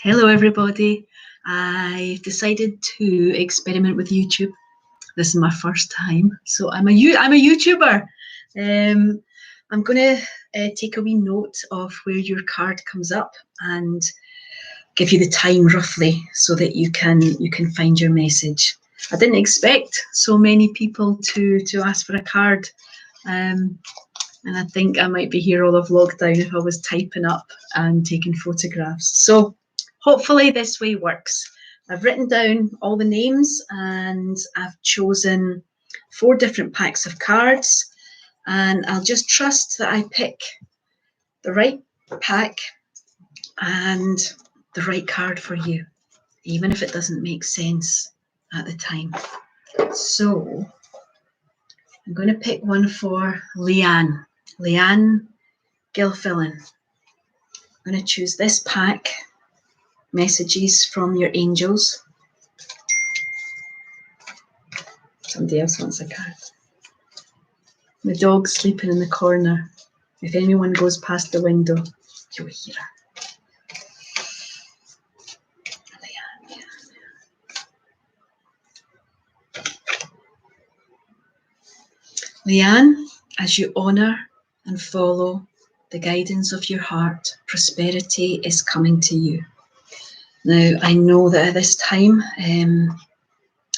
Hello everybody. I decided to experiment with YouTube. This is my first time, so I'm a YouTuber. I'm going to take a wee note of where your card comes up and give you the time roughly so that you can find your message. I didn't expect so many people to ask for a card, and I think I might be here all of lockdown if I was typing up and taking photographs. So hopefully this way works. I've written down all the names and I've chosen 4 different packs of cards, and I'll just trust that I pick the right pack and the right card for you, even if it doesn't make sense at the time. So I'm going to pick one for Leanne Gilfillan. I'm going to choose this pack, Messages from Your Angels. Somebody else wants a card. The dog's sleeping in the corner. If anyone goes past the window, you'll hear her. Leanne, as you honour and follow the guidance of your heart, prosperity is coming to you. Now, I know that at this time,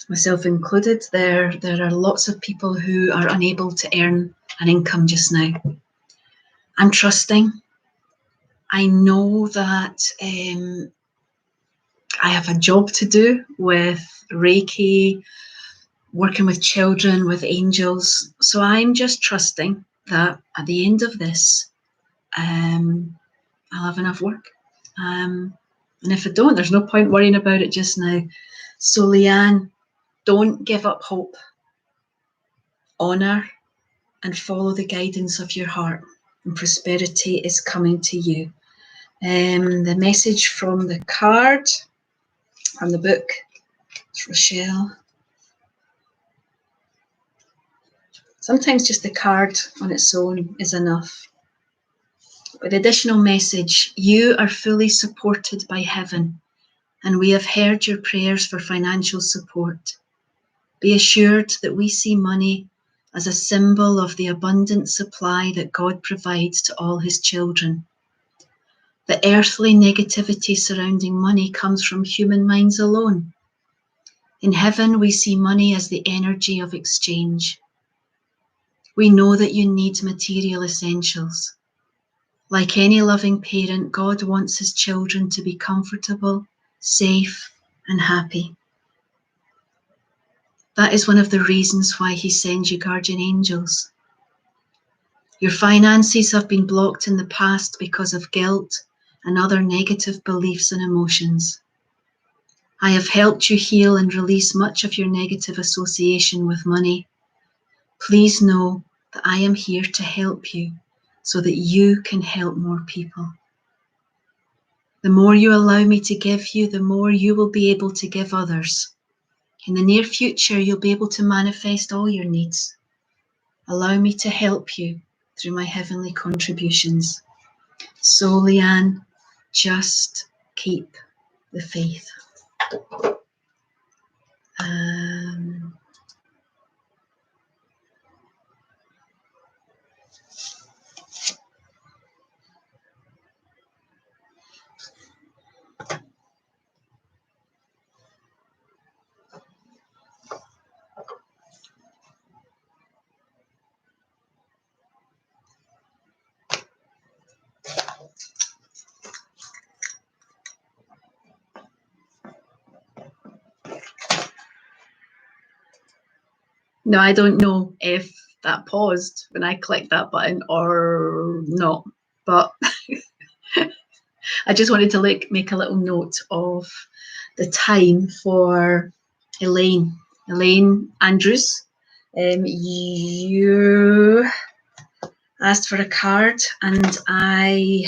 myself included, there are lots of people who are unable to earn an income just now. I'm trusting. I know that I have a job to do with Reiki, working with children, with angels. So I'm just trusting that at the end of this, I'll have enough work. And if I don't, there's no point worrying about it just now. So Leanne, don't give up hope. Honour and follow the guidance of your heart, and prosperity is coming to you. The message from the card, from the book, it's Rochelle. Sometimes just the card on its own is enough. With additional message, you are fully supported by heaven, and we have heard your prayers for financial support. Be assured that we see money as a symbol of the abundant supply that God provides to all his children. The earthly negativity surrounding money comes from human minds alone. In heaven, we see money as the energy of exchange. We know that you need material essentials. Like any loving parent, God wants his children to be comfortable, safe, and happy. That is one of the reasons why he sends you guardian angels. Your finances have been blocked in the past because of guilt and other negative beliefs and emotions. I have helped you heal and release much of your negative association with money. Please know that I am here to help you so that you can help more people. The more you allow me to give you, the more you will be able to give others. In the near future, you'll be able to manifest all your needs. Allow me to help you through my heavenly contributions. So, Leanne, just keep the faith. No, I don't know if that paused when I clicked that button or not, but I just wanted to make a little note of the time for Elaine Andrews. You asked for a card, and I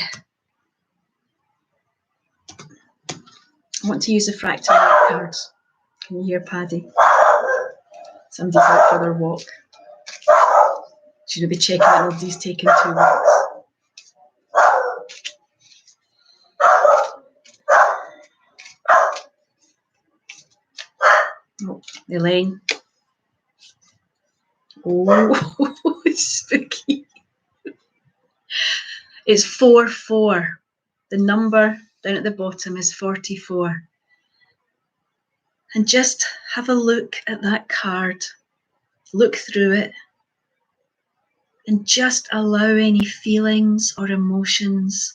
want to use the fractal card. Can you hear Paddy? Somebody's out for their walk. Should I be checking that nobody's taken 2 walks? Oh, Elaine. Oh, spooky. It's 44. The number down at the bottom is 44. And just have a look at that card. Look through it. And just allow any feelings or emotions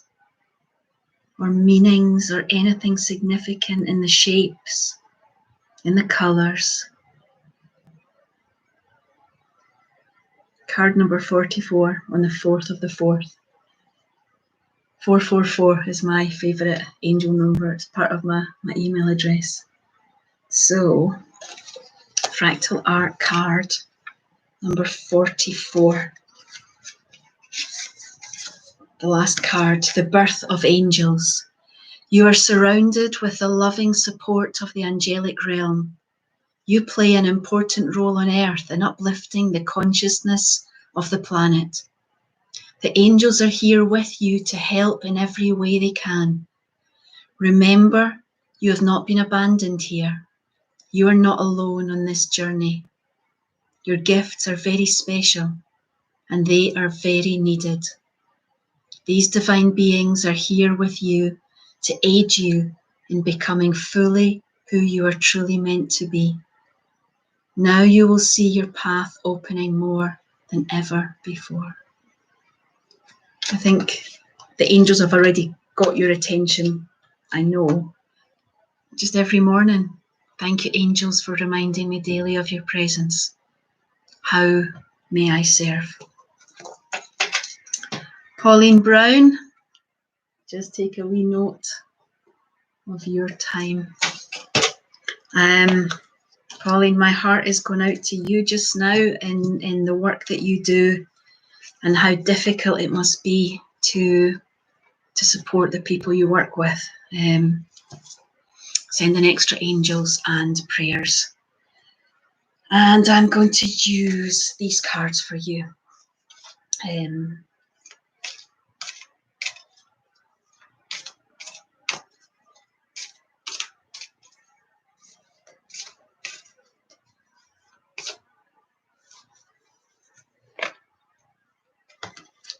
or meanings or anything significant in the shapes, in the colours. Card number 44 on the 4th of the 4th. 444 is my favourite angel number. It's part of my email address. So, fractal art card number 44. The last card, the birth of angels. You are surrounded with the loving support of the angelic realm. You play an important role on Earth in uplifting the consciousness of the planet. The angels are here with you to help in every way they can. Remember, you have not been abandoned here. You are not alone on this journey. Your gifts are very special and they are very needed. These divine beings are here with you to aid you in becoming fully who you are truly meant to be. Now you will see your path opening more than ever before. I think the angels have already got your attention, I know. Just every morning, thank you, angels, for reminding me daily of your presence. How may I serve? Pauline Brown, just take a wee note of your time. Pauline, my heart is going out to you just now in the work that you do and how difficult it must be to support the people you work with. Sending extra angels and prayers. And I'm going to use these cards for you.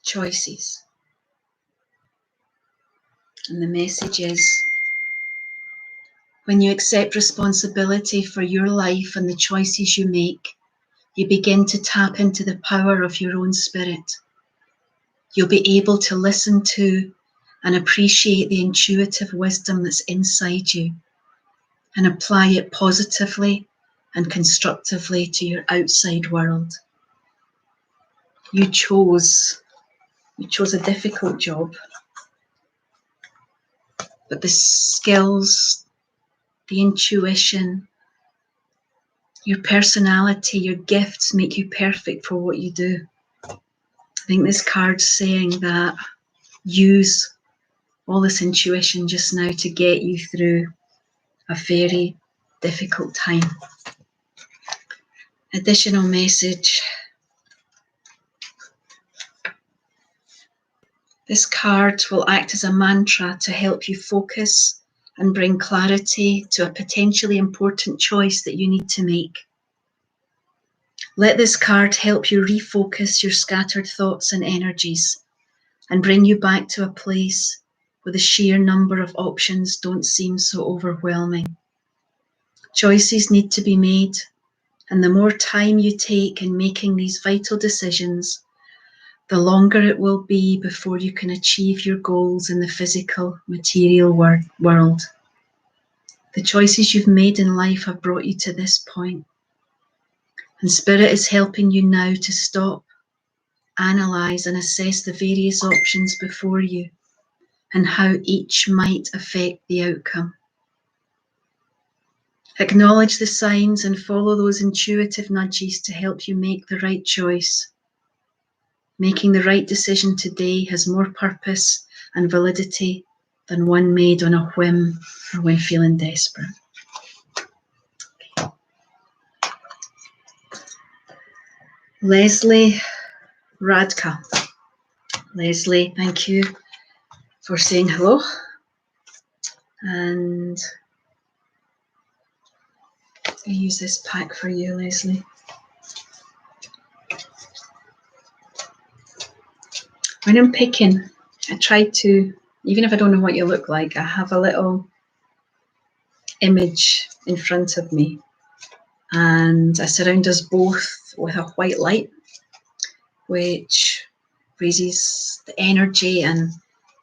Choices. And the message is, when you accept responsibility for your life and the choices you make, you begin to tap into the power of your own spirit. You'll be able to listen to and appreciate the intuitive wisdom that's inside you and apply it positively and constructively to your outside world. You chose a difficult job, but the skills, the intuition, your personality, your gifts make you perfect for what you do. I think this card's saying that use all this intuition just now to get you through a very difficult time. Additional message. This card will act as a mantra to help you focus and bring clarity to a potentially important choice that you need to make. Let this card help you refocus your scattered thoughts and energies and bring you back to a place where the sheer number of options don't seem so overwhelming. Choices need to be made, and the more time you take in making these vital decisions, the longer it will be before you can achieve your goals in the physical, material world. The choices you've made in life have brought you to this point, and Spirit is helping you now to stop, analyse and assess the various options before you and how each might affect the outcome. Acknowledge the signs and follow those intuitive nudges to help you make the right choice. Making the right decision today has more purpose and validity than one made on a whim or when feeling desperate. Leslie Radka. Leslie, thank you for saying hello. And I use this pack for you, Leslie. When I'm picking, I try to, even if I don't know what you look like, I have a little image in front of me, and I surround us both with a white light, which raises the energy, and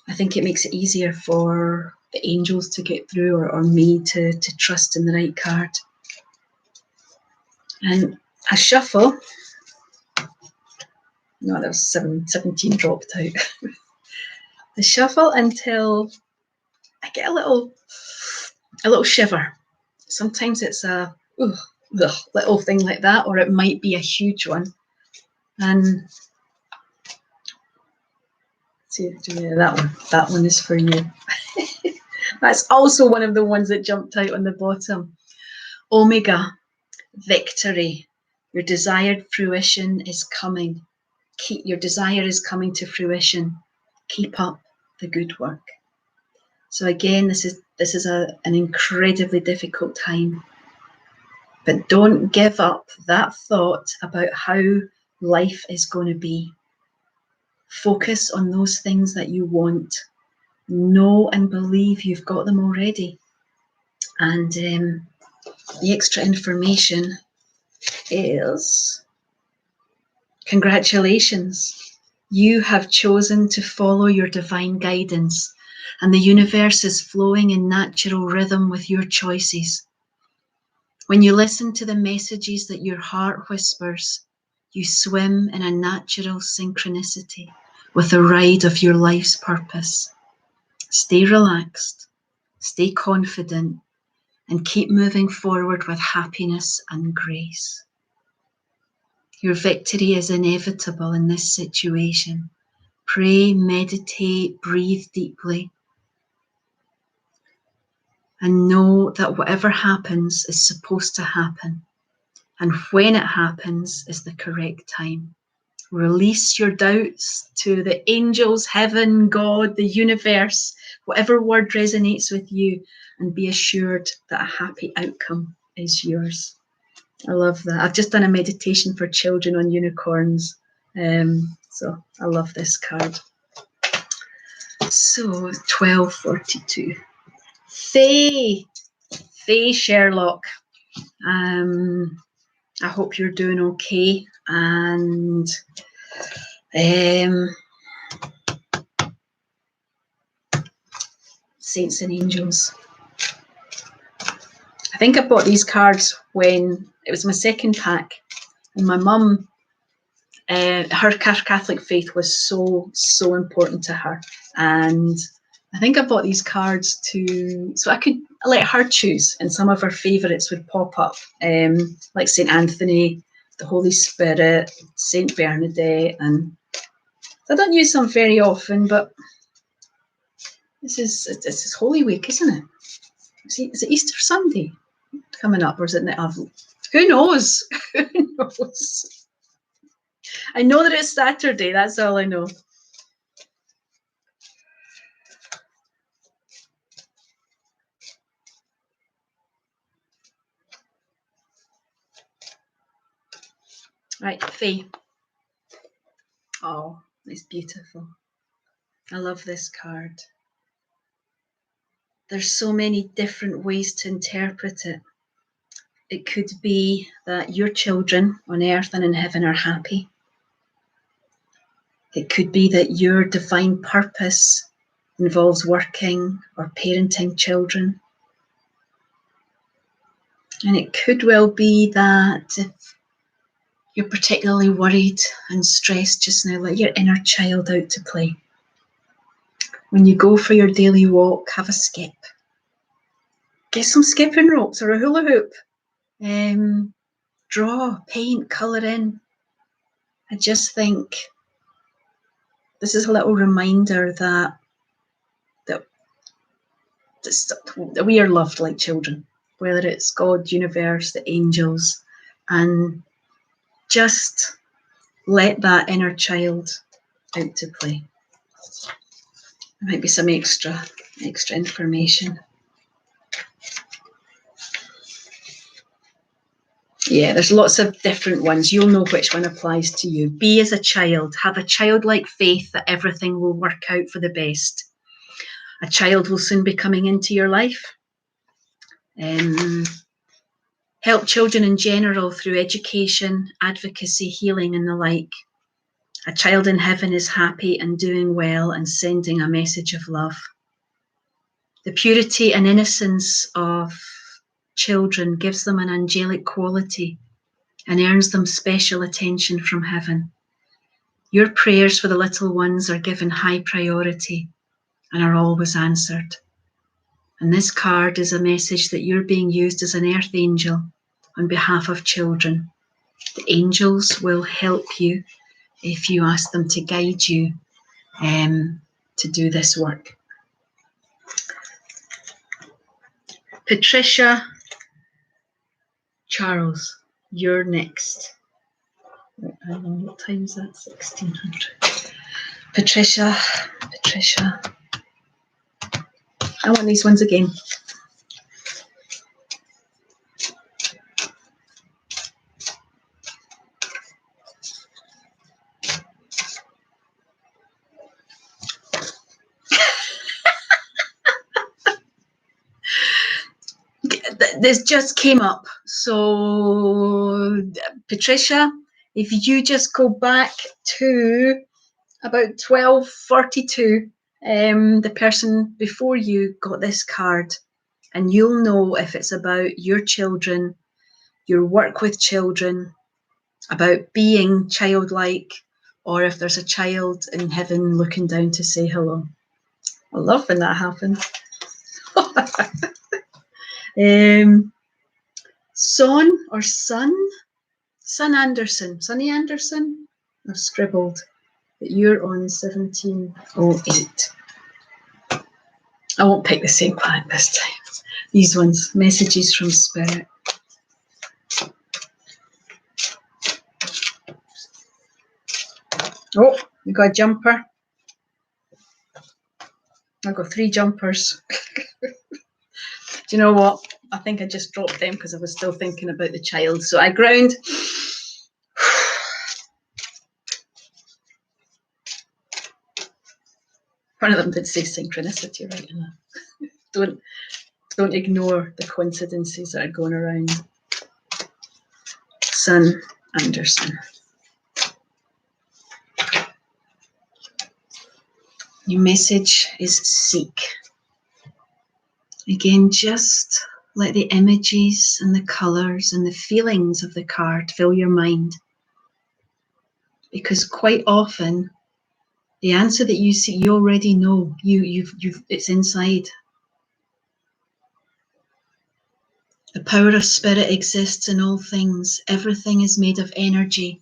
I think it makes it easier for the angels to get through, or me to trust in the right card. And I shuffle. No, there was 17 dropped out. I shuffle until I get a little shiver. Sometimes it's a little thing like that, or it might be a huge one. And see, that one is for you. That's also one of the ones that jumped out on the bottom. Omega, victory. Your desired fruition is coming. Your desire is coming to fruition. Keep up the good work. So again, this is an incredibly difficult time. But don't give up that thought about how life is going to be. Focus on those things that you want. Know and believe you've got them already. And the extra information is, congratulations. You have chosen to follow your divine guidance, and the universe is flowing in natural rhythm with your choices. When you listen to the messages that your heart whispers, you swim in a natural synchronicity with the ride of your life's purpose. Stay relaxed, stay confident, and keep moving forward with happiness and grace. Your victory is inevitable in this situation. Pray, meditate, breathe deeply, and know that whatever happens is supposed to happen. And when it happens is the correct time. Release your doubts to the angels, heaven, God, the universe, whatever word resonates with you, and be assured that a happy outcome is yours. I love that. I've just done a meditation for children on unicorns. So I love this card. So 1242. Faye Sherlock. I hope you're doing okay. And Saints and Angels. I think I bought these cards when it was my second pack, and my mum, her Catholic faith was so important to her, and I think I bought these cards so I could let her choose, and some of her favourites would pop up, like St. Anthony, the Holy Spirit, St. Bernadette, and I don't use them very often, but this is Holy Week, isn't it? Is it Easter Sunday coming up, or is it who knows? Who knows? I know that it's Saturday, that's all I know. Right, Faye. Oh, it's beautiful. I love this card. There's so many different ways to interpret it. It could be that your children on earth and in heaven are happy. It could be that your divine purpose involves working or parenting children. And it could well be that if you're particularly worried and stressed just now, let your inner child out to play. When you go for your daily walk, have a skip. Get some skipping ropes or a hula hoop. Draw, paint, colour in. I just think this is a little reminder that we are loved like children, whether it's God, universe, the angels, and just let that inner child out to play. There might be some extra information. Yeah, there's lots of different ones. You'll know which one applies to you. Be as a child. Have a childlike faith that everything will work out for the best. A child will soon be coming into your life. Help children in general through education, advocacy, healing, and the like. A child in heaven is happy and doing well and sending a message of love. The purity and innocence of children gives them an angelic quality and earns them special attention from heaven. Your prayers for the little ones are given high priority and are always answered. And this card is a message that you're being used as an earth angel on behalf of children. The angels will help you if you ask them to guide you to do this work. Patricia Charles, you're next. I don't know what time is that? 1600. Patricia. I want these ones again. This just came up. So, Patricia, if you just go back to about 12:42, the person before you got this card, and you'll know if it's about your children, your work with children, about being childlike, or if there's a child in heaven looking down to say hello. I love when that happens. Son or Son? Sonny Anderson? I've scribbled that you're on 1708. I won't pick the same client this time. These ones, messages from Spirit. Oh, we got a jumper. I've got 3 jumpers. Do you know what? I think I just dropped them because I was still thinking about the child. So I ground. One of them did say synchronicity, right? Don't ignore the coincidences that are going around. Son Anderson. Your message is seek. Again, just let the images and the colours and the feelings of the card fill your mind. Because quite often, the answer that you see, you already know. It's inside. The power of spirit exists in all things. Everything is made of energy,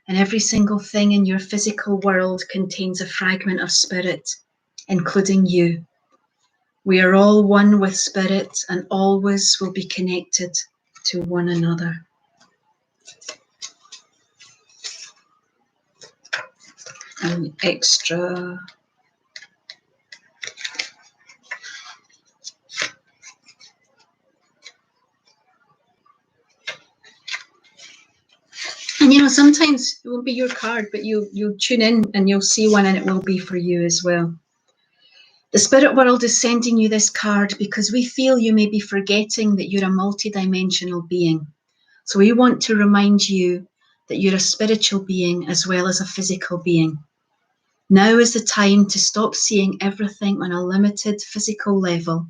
and every single thing in your physical world contains a fragment of spirit, including you. We are all one with spirit and always will be connected to one another. And extra. And you know, sometimes it won't be your card, but you'll tune in and you'll see one and it will be for you as well. The spirit world is sending you this card because we feel you may be forgetting that you're a multidimensional being. So we want to remind you that you're a spiritual being as well as a physical being. Now is the time to stop seeing everything on a limited physical level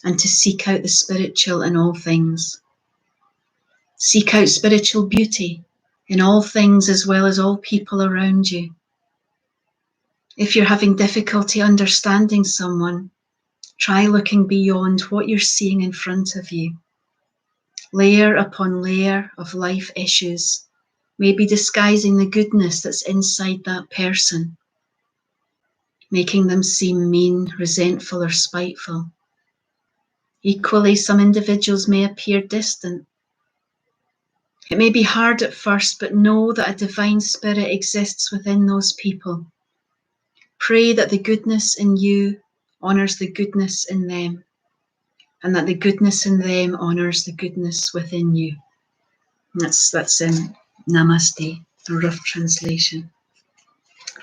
and to seek out the spiritual in all things. Seek out spiritual beauty in all things as well as all people around you. If you're having difficulty understanding someone, try looking beyond what you're seeing in front of you. Layer upon layer of life issues may be disguising the goodness that's inside that person, making them seem mean, resentful, or spiteful. Equally, some individuals may appear distant. It may be hard at first, but know that a divine spirit exists within those people. Pray that the goodness in you honours the goodness in them, and that the goodness in them honours the goodness within you. That's Namaste, a rough translation.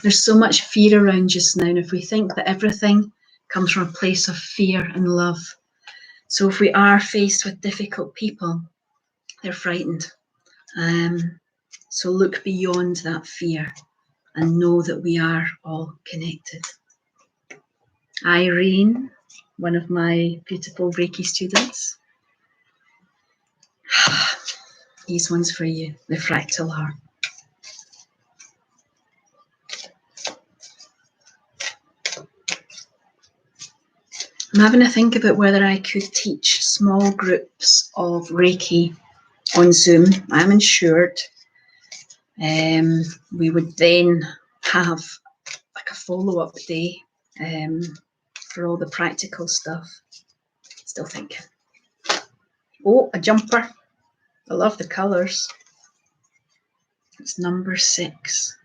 There's so much fear around just now, and if we think that everything comes from a place of fear and love, so if we are faced with difficult people, they're frightened. So look beyond that fear and know that we are all connected. Irene, one of my beautiful Reiki students. These ones for you, the fractal heart. I'm having to think about whether I could teach small groups of Reiki on Zoom. I'm insured. We would then have like a follow-up day for all the practical stuff. Still thinking. Oh, a jumper. I love the colours. It's number 6.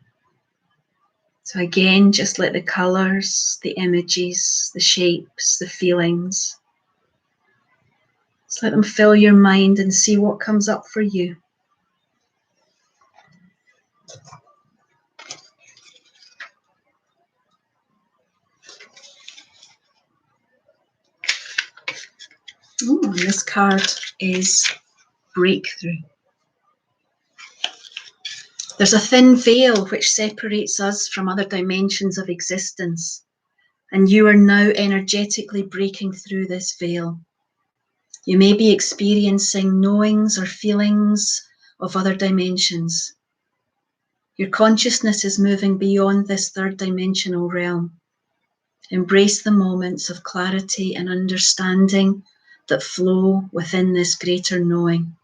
So again, just let the colours, the images, the shapes, the feelings, just let them fill your mind and see what comes up for you. Oh, and this card is breakthrough. There's a thin veil which separates us from other dimensions of existence, and you are now energetically breaking through this veil. You may be experiencing knowings or feelings of other dimensions. Your consciousness is moving beyond this third dimensional realm. Embrace the moments of clarity and understanding that flow within this greater knowing.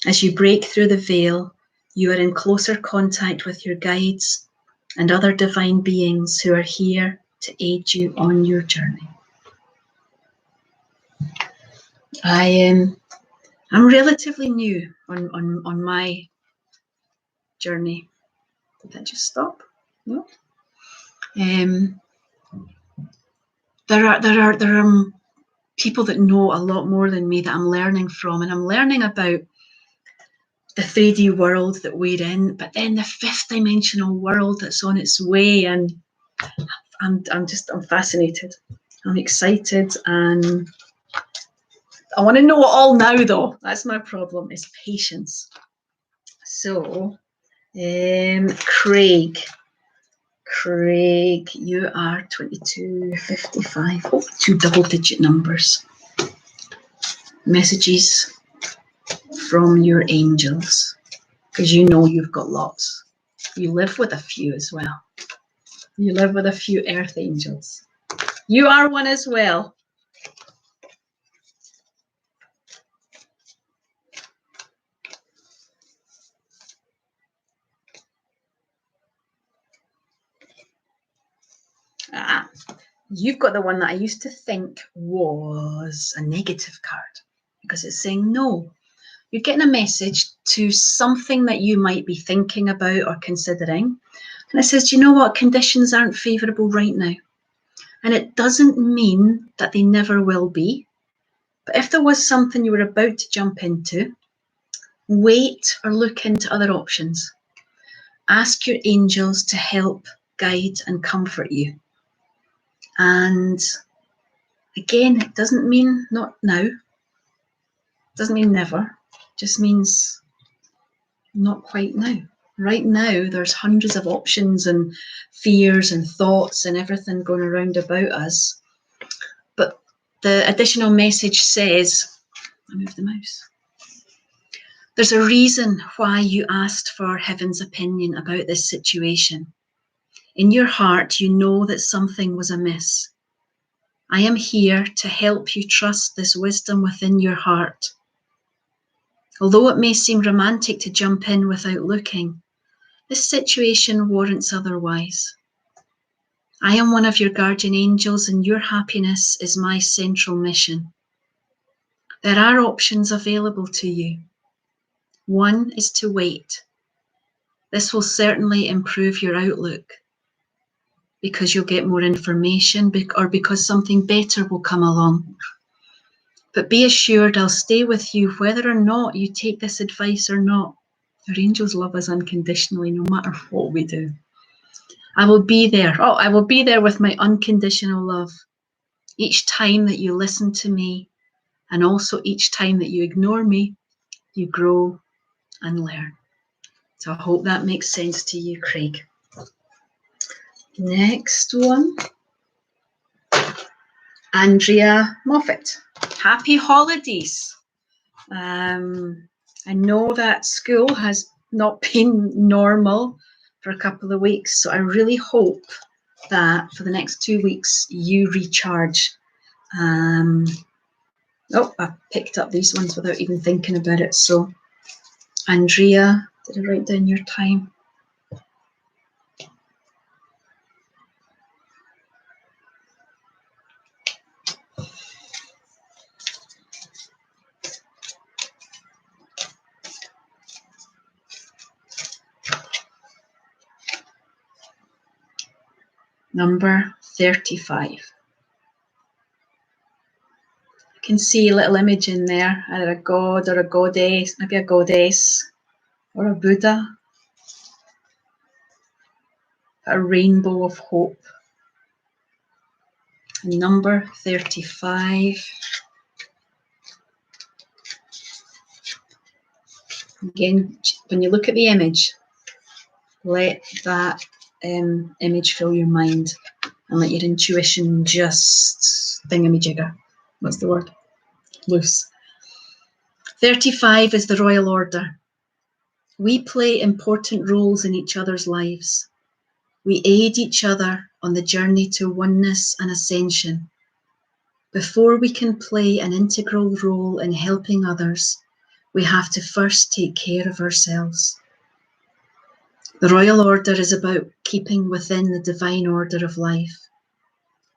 As you break through the veil, you are in closer contact with your guides and other divine beings who are here to aid you on your journey. I'm relatively new on my journey. Did that just stop? No. There are people that know a lot more than me that I'm learning from, and I'm learning about the 3D world that we're in, but then the 5th dimensional world that's on its way, and I'm fascinated. I'm excited, and I want to know it all now, though. That's my problem, is patience. So, Craig, you are 2255. Oh, 2 double-digit numbers. Messages from your angels, because you know you've got lots. You live with a few as well. You live with a few earth angels. You are one as well. You've got the one that I used to think was a negative card, because it's saying no. You're getting a message to something that you might be thinking about or considering. And it says, do you know what? Conditions aren't favourable right now. And it doesn't mean that they never will be. But if there was something you were about to jump into, wait or look into other options. Ask your angels to help, guide, and comfort you. And again, it doesn't mean not now. Doesn't mean never. It just means not quite now. Right now, there's hundreds of options and fears and thoughts and everything going around about us. But the additional message says, I move the mouse. There's a reason why you asked for heaven's opinion about this situation. In your heart, you know that something was amiss. I am here to help you trust this wisdom within your heart. Although it may seem romantic to jump in without looking, this situation warrants otherwise. I am one of your guardian angels, and your happiness is my central mission. There are options available to you. One is to wait. This will certainly improve your outlook, because you'll get more information, or because something better will come along. But be assured I'll stay with you whether or not you take this advice or not. Our angels love us unconditionally no matter what we do. I will be there. Oh, I will be there with my unconditional love. Each time that you listen to me, and also each time that you ignore me, you grow and learn. So I hope that makes sense to you, Craig. Next one. Andrea Moffat. Happy holidays. I know that school has not been normal for a couple of weeks, so I really hope that for the next 2 weeks you recharge. Oh, I picked up these ones without even thinking about it. So, Andrea, did I write down your time? Number 35. I can see a little image in there, either a god or a goddess, maybe a goddess or a Buddha, a rainbow of hope. And number 35. Again, when you look at the image, let that image fill your mind and let your intuition just thingamajigger. What's the word? Loose. 35 is the Royal Order. We play important roles in each other's lives. We aid each other on the journey to oneness and ascension. Before we can play an integral role in helping others, we have to first take care of ourselves. The Royal Order is about keeping within the divine order of life.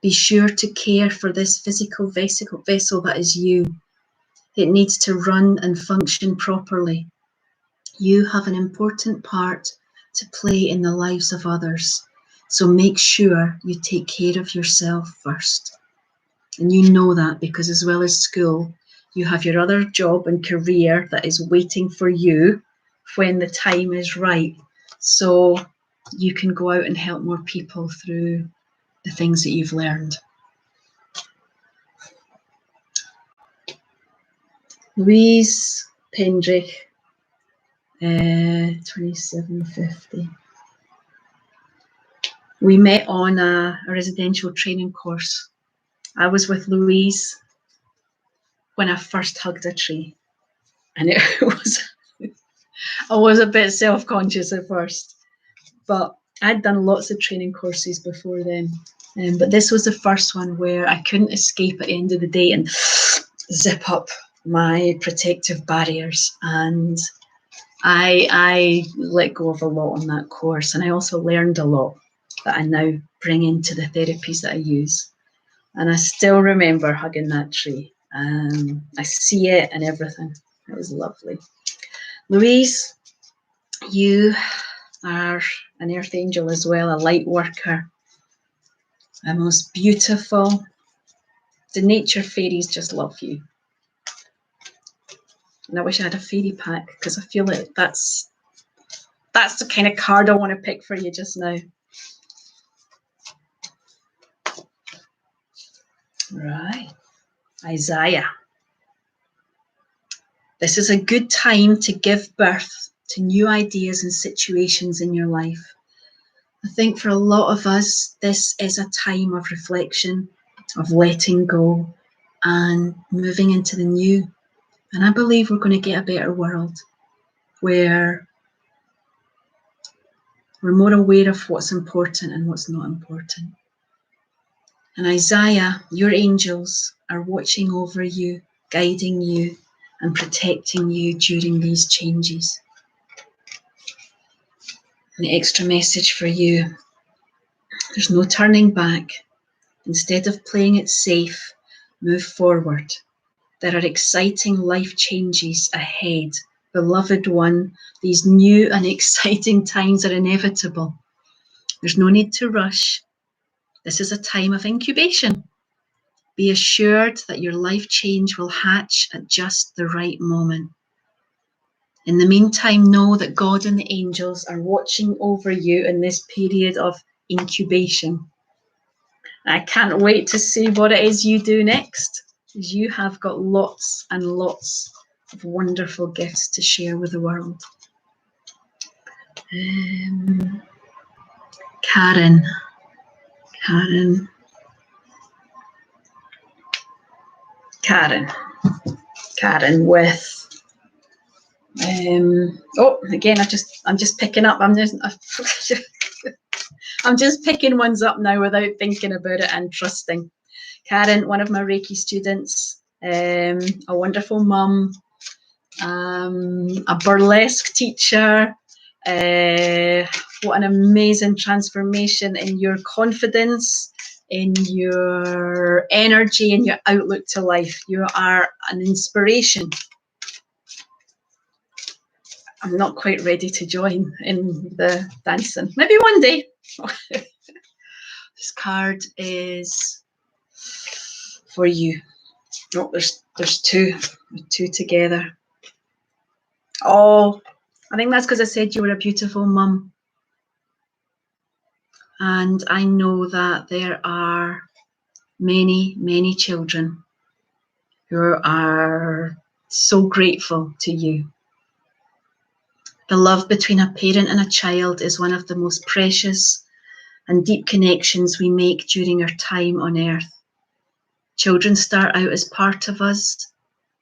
Be sure to care for this physical vessel that is you. It needs to run and function properly. You have an important part to play in the lives of others, so make sure you take care of yourself first. And you know that because as well as school, you have your other job and career that is waiting for you when the time is right. So you can go out and help more people through the things that you've learned. Louise Pendrich, 2750. We met on a residential training course. I was with Louise when I first hugged a tree, and it was, I was a bit self-conscious at first, but I'd done lots of training courses before then. But this was the first one where I couldn't escape at the end of the day and zip up my protective barriers, and I let go of a lot on that course, and I also learned a lot that I now bring into the therapies that I use. And I still remember hugging that tree. I see it and everything. It was lovely. Louise, you are an earth angel as well, a light worker, a most beautiful. The nature fairies just love you. And I wish I had a fairy pack because I feel like that's the kind of card I want to pick for you just now. Right, Isaiah. This is a good time to give birth to new ideas and situations in your life. I think for a lot of us, this is a time of reflection, of letting go and moving into the new. And I believe we're going to get a better world where we're more aware of what's important and what's not important. And Isaiah, your angels are watching over you, guiding you and protecting you during these changes. An extra message for you. There's no turning back. Instead of playing it safe, move forward. There are exciting life changes ahead. Beloved one, these new and exciting times are inevitable. There's no need to rush. This is a time of incubation. Be assured that your life change will hatch at just the right moment. In the meantime, know that God and the angels are watching over you in this period of incubation. I can't wait to see what it is you do next, because you have got lots and lots of wonderful gifts to share with the world. Karen with oh, again, I'm just picking up. I'm just picking ones up now without thinking about it and trusting. Karen, one of my Reiki students, a wonderful mum, a burlesque teacher. What an amazing transformation in your confidence, in your energy, in your outlook to life. You are an inspiration. I'm not quite ready to join in the dancing. Maybe one day. This card is for you. Oh, there's two together. Oh, I think that's because I said you were a beautiful mum. And I know that there are many, many children who are so grateful to you. The love between a parent and a child is one of the most precious and deep connections we make during our time on earth. Children start out as part of us,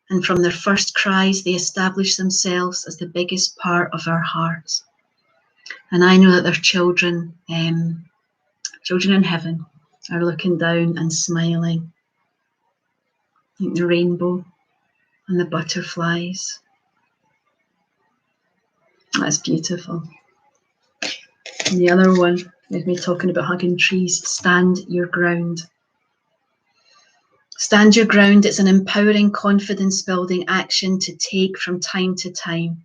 and from their first cries, they establish themselves as the biggest part of our hearts. And I know that their children in heaven are looking down and smiling. Like the rainbow and the butterflies. That's beautiful. And the other one is me talking about hugging trees. Stand your ground. Stand your ground. It's an empowering, confidence-building action to take from time to time.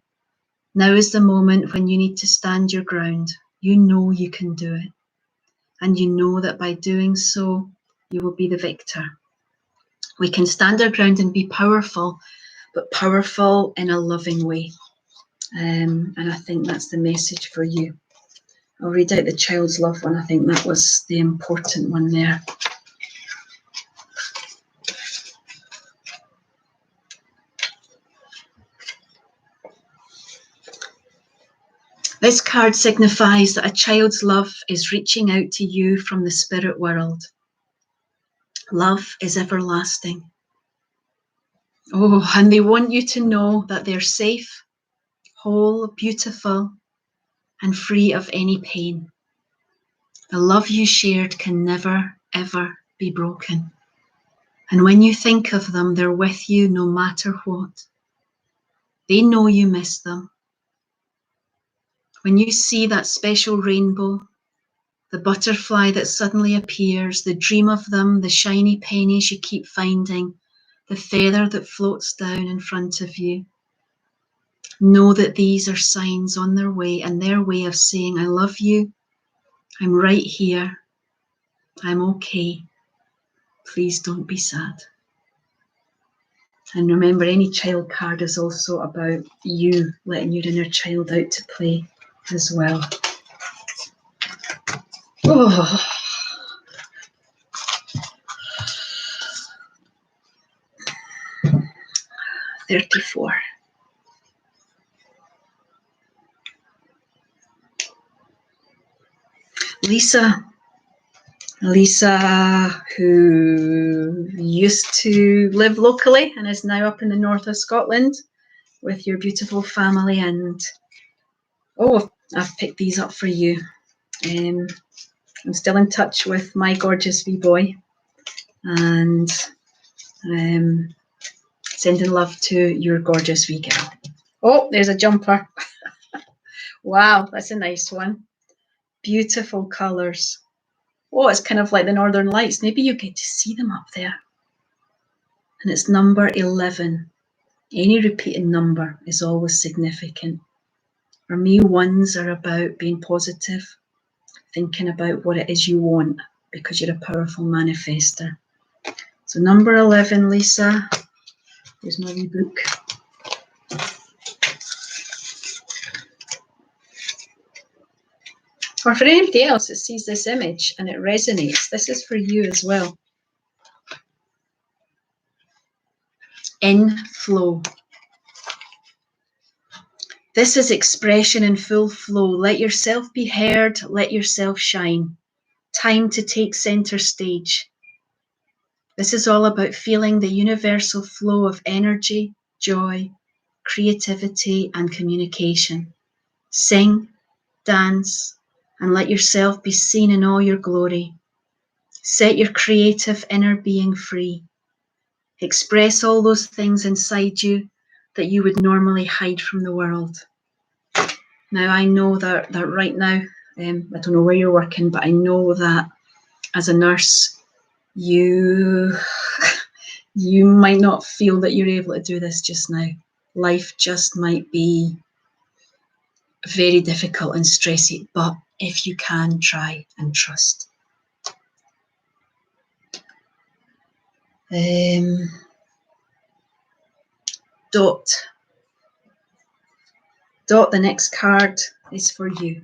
Now is the moment when you need to stand your ground. You know you can do it. And you know that by doing so, you will be the victor. We can stand our ground and be powerful, but powerful in a loving way. And I think that's the message for you. I'll read out the child's love one. I think that was the important one there. This card signifies that a child's love is reaching out to you from the spirit world. Love is everlasting. Oh, and they want you to know that they're safe, whole, beautiful, and free of any pain. The love you shared can never, ever be broken. And when you think of them, they're with you no matter what. They know you miss them. When you see that special rainbow, the butterfly that suddenly appears, the dream of them, the shiny pennies you keep finding, the feather that floats down in front of you, know that these are signs on their way and their way of saying, I love you, I'm right here, I'm okay, please don't be sad. And remember, any child card is also about you letting your inner child out to play as well. Oh. $34. Lisa, who used to live locally and is now up in the north of Scotland with your beautiful family. And oh, I've picked these up for you. I'm still in touch with my gorgeous wee boy, and sending love to your gorgeous wee girl. Oh, there's a jumper. Wow, that's a nice one. Beautiful colours. Oh, it's kind of like the Northern Lights. Maybe you get to see them up there. And it's number 11. Any repeating number is always significant. For me, ones are about being positive, thinking about what it is you want, because you're a powerful manifester. So number 11, Lisa. Here's my wee book. Or for anybody else that sees this image and it resonates, this is for you as well. In flow. This is expression in full flow. Let yourself be heard, let yourself shine. Time to take center stage. This is all about feeling the universal flow of energy, joy, creativity, and communication. Sing, dance, and let yourself be seen in all your glory. Set your creative inner being free. Express all those things inside you that you would normally hide from the world. Now, I know that right now, I don't know where you're working, but I know that as a nurse, you might not feel that you're able to do this just now. Life just might be very difficult and stressy, but if you can, try and trust. Dot, the next card is for you.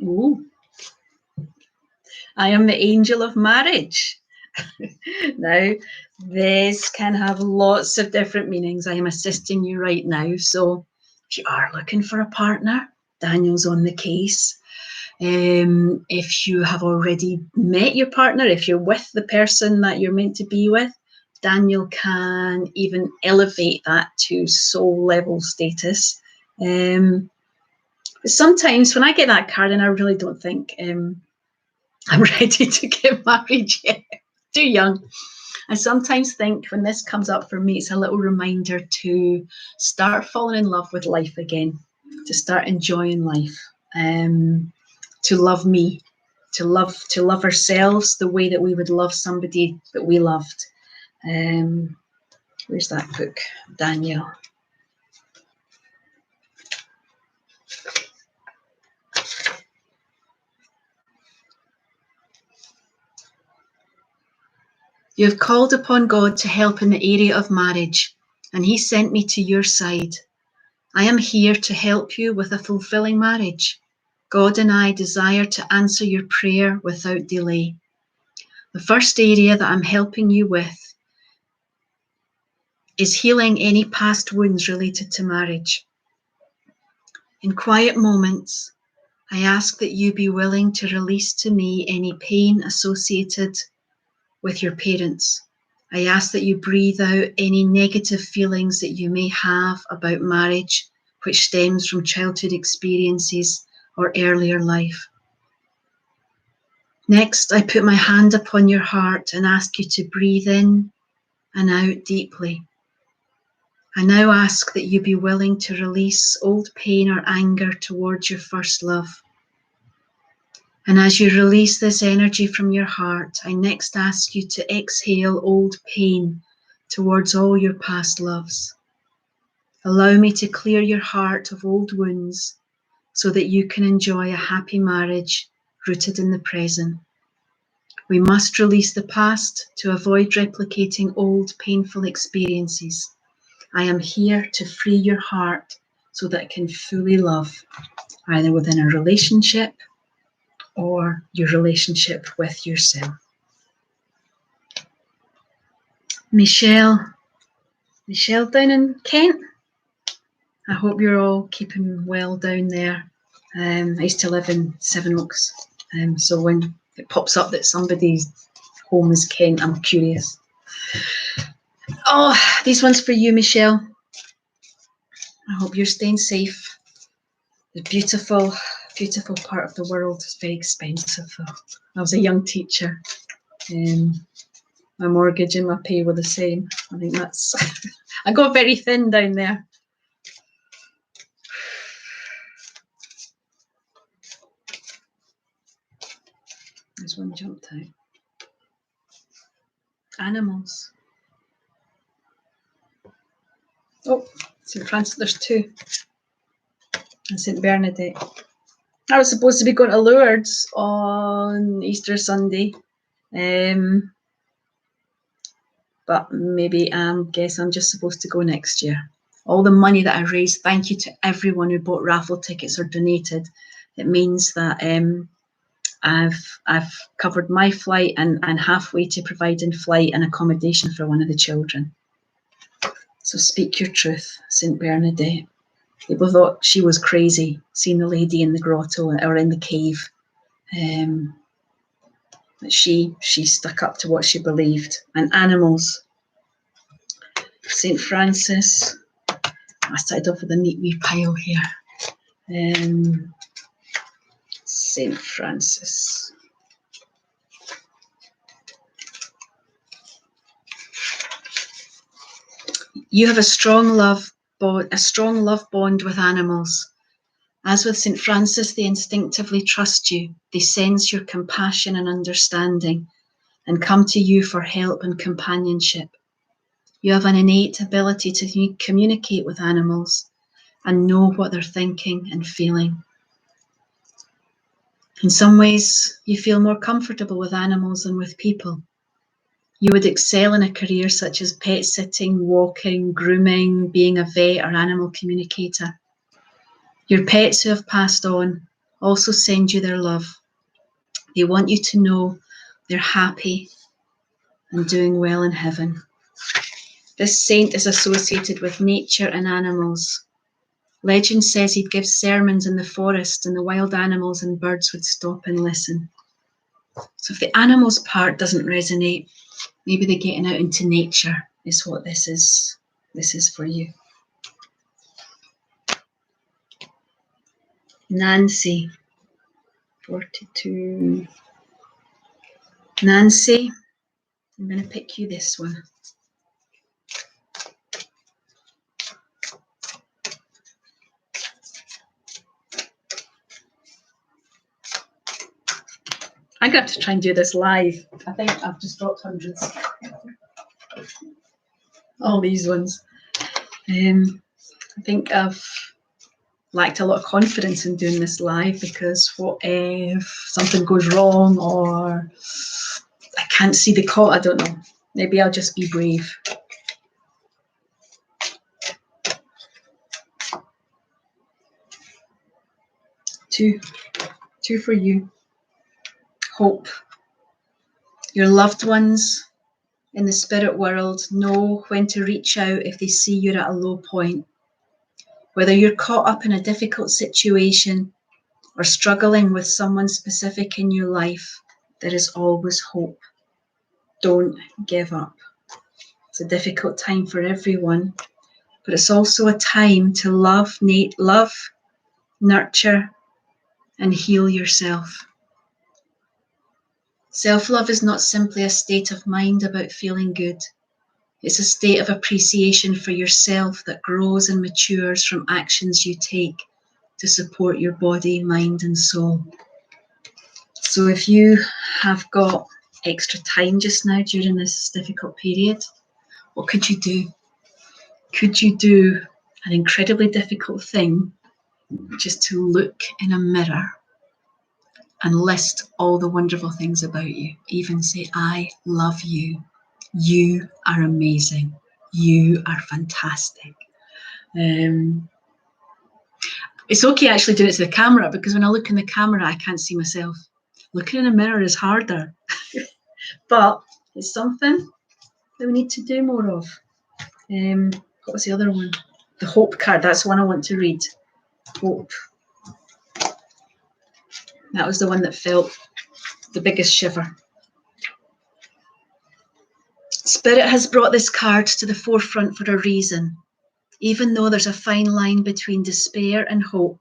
Ooh. I am the angel of marriage. Now, this can have lots of different meanings. I am assisting you right now. So if you are looking for a partner, Daniel's on the case. If you have already met your partner, if you're with the person that you're meant to be with, Daniel can even elevate that to soul level status. But sometimes when I get that card, and I really don't think I'm ready to get married yet, too young. I sometimes think when this comes up for me, it's a little reminder to start falling in love with life again, to start enjoying life, to love me, to love ourselves the way that we would love somebody that we loved. Where's that book, Daniel? You have called upon God to help in the area of marriage, and He sent me to your side. I am here to help you with a fulfilling marriage. God and I desire to answer your prayer without delay. The first area that I'm helping you with is healing any past wounds related to marriage. In quiet moments, I ask that you be willing to release to me any pain associated with your parents. I ask that you breathe out any negative feelings that you may have about marriage, which stems from childhood experiences or earlier life. Next, I put my hand upon your heart and ask you to breathe in and out deeply. I now ask that you be willing to release old pain or anger towards your first love. And as you release this energy from your heart, I next ask you to exhale old pain towards all your past loves. Allow me to clear your heart of old wounds so that you can enjoy a happy marriage rooted in the present. We must release the past to avoid replicating old painful experiences. I am here to free your heart so that it can fully love, either within a relationship or your relationship with yourself. Michelle down in Kent. I hope you're all keeping well down there. I used to live in Sevenoaks, so when it pops up that somebody's home is Kent, I'm curious. Oh, these ones for you, Michelle. I hope you're staying safe. The beautiful, beautiful part of the world is very expensive. I was a young teacher. My mortgage and my pay were the same. I think that's, I got very thin down there. There's one jumped out. Animals. Oh, St. Francis, there's two. And St. Bernadette. I was supposed to be going to Lourdes on Easter Sunday. But maybe guess I'm just supposed to go next year. All the money that I raised, thank you to everyone who bought raffle tickets or donated. It means that I've covered my flight and halfway to providing flight and accommodation for one of the children. So speak your truth, St. Bernadette. People thought she was crazy, seeing the lady in the grotto or in the cave. But she stuck up to what she believed. And animals. St. Francis. I started off with a neat wee pile here. St. Francis. You have a strong love bond with animals. As with St. Francis, they instinctively trust you. They sense your compassion and understanding and come to you for help and companionship. You have an innate ability to communicate with animals and know what they're thinking and feeling. In some ways, you feel more comfortable with animals than with people. You would excel in a career such as pet sitting, walking, grooming, being a vet or animal communicator. Your pets who have passed on also send you their love. They want you to know they're happy and doing well in heaven. This saint is associated with nature and animals. Legend says he'd give sermons in the forest and the wild animals and birds would stop and listen. So if the animals part doesn't resonate, maybe the getting out into nature is what this is. This is for you. Nancy, 42. Nancy, I'm going to pick you this one. I'm going to have to try and do this live. I think I've just dropped hundreds. All these ones. I think I've lacked a lot of confidence in doing this live because what if something goes wrong or I can't see the call? I don't know. Maybe I'll just be brave. Two for you. Hope. Your loved ones in the spirit world know when to reach out if they see you're at a low point. Whether you're caught up in a difficult situation or struggling with someone specific in your life, there is always hope. Don't give up. It's a difficult time for everyone, but it's also a time to love, nurture, and heal yourself. Self-love is not simply a state of mind about feeling good. It's a state of appreciation for yourself that grows and matures from actions you take to support your body, mind, and soul. So if you have got extra time just now during this difficult period, what could you do? Could you do an incredibly difficult thing, which is to look in a mirror and list all the wonderful things about you. Even say, I love you. You are amazing. You are fantastic. It's okay actually doing it to the camera because when I look in the camera, I can't see myself. Looking in a mirror is harder, but it's something that we need to do more of. What was the other one? The hope card, that's the one I want to read. Hope. That was the one that felt the biggest shiver. Spirit has brought this card to the forefront for a reason. Even though there's a fine line between despair and hope,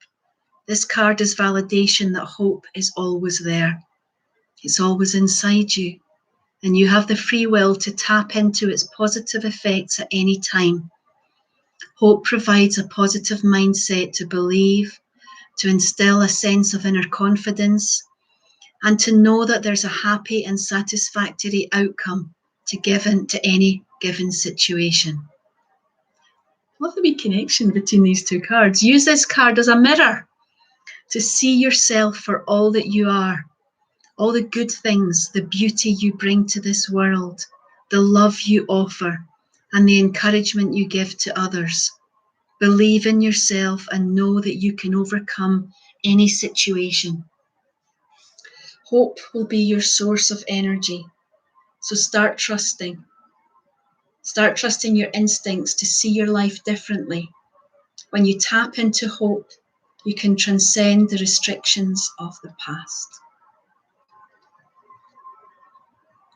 this card is validation that hope is always there. It's always inside you, and you have the free will to tap into its positive effects at any time. Hope provides a positive mindset to believe, to instill a sense of inner confidence, and to know that there's a happy and satisfactory outcome to any given situation. Love the wee connection between these two cards. Use this card as a mirror to see yourself for all that you are, all the good things, the beauty you bring to this world, the love you offer, and the encouragement you give to others. Believe in yourself and know that you can overcome any situation. Hope will be your source of energy. So start trusting. Start trusting your instincts to see your life differently. When you tap into hope, you can transcend the restrictions of the past.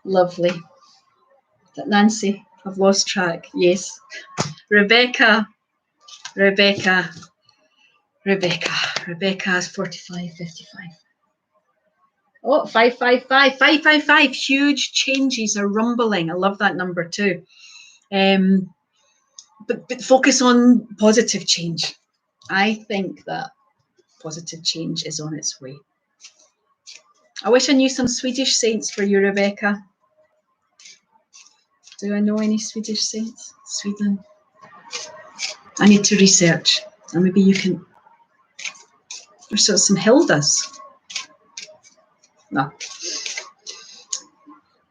Lovely. Nancy, I've lost track. Yes. Rebecca is 45, 55. Oh, 555, 555. Huge changes are rumbling. I love that number too. But focus on positive change. I think that positive change is on its way. I wish I knew some Swedish saints for you, Rebecca. Do I know any Swedish saints? Sweden. I need to research, and maybe you can. There's some Hildas. No.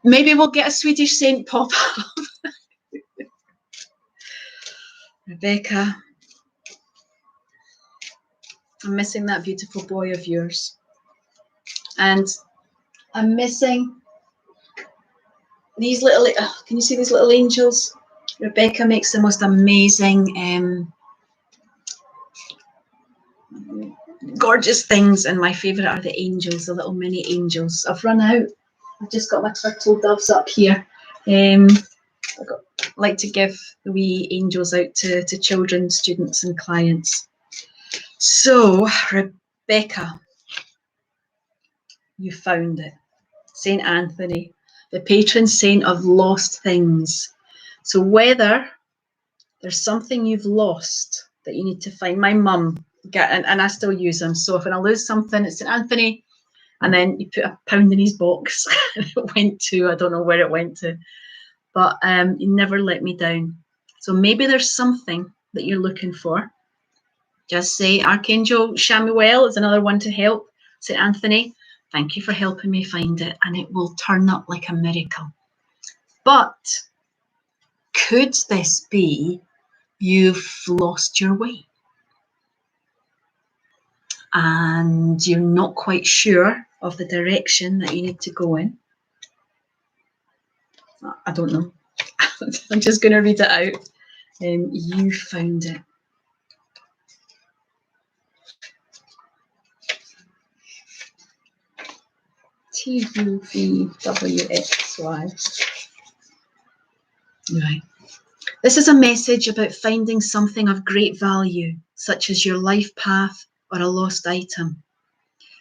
Maybe we'll get a Swedish saint pop up. Rebecca. I'm missing that beautiful boy of yours. And I'm missing these little, can you see these little angels? Rebecca makes the most amazing, gorgeous things, and my favourite are the angels, the little mini angels. I've run out. I've just got my turtle doves up here. I like to give the wee angels out to children, students and clients. So, Rebecca, you found it. Saint Anthony, the patron saint of lost things. So whether there's something you've lost that you need to find, my mum, and I still use them. So if I lose something, it's Saint Anthony, and then you put £1 in his box, and it went to, I don't know where it went to, but you never let me down. So maybe there's something that you're looking for. Just say, Archangel Chamuel is another one to help. Saint Anthony, thank you for helping me find it, and it will turn up like a miracle. But could this be you've lost your way and you're not quite sure of the direction that you need to go in? I don't know. I'm just going to read it out. You found it. TUVWXY. Right. This is a message about finding something of great value, such as your life path or a lost item.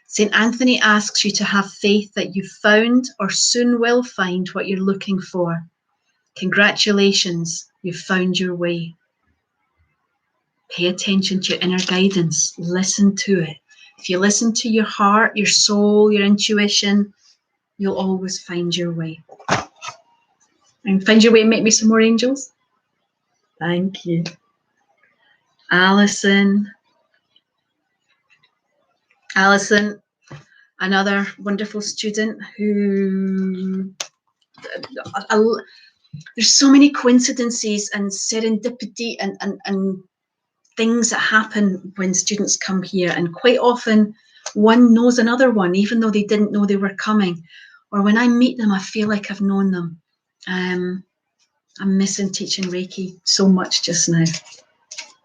St. Anthony asks you to have faith that you've found or soon will find what you're looking for. Congratulations, you've found your way. Pay attention to your inner guidance. Listen to it. If you listen to your heart, your soul, your intuition, you'll always find your way. And find your way and make me some more angels. Thank you. Alison, another wonderful student who, there's so many coincidences and serendipity and things that happen when students come here, and quite often one knows another one, even though they didn't know they were coming. Or when I meet them, I feel like I've known them. I'm missing teaching Reiki so much just now.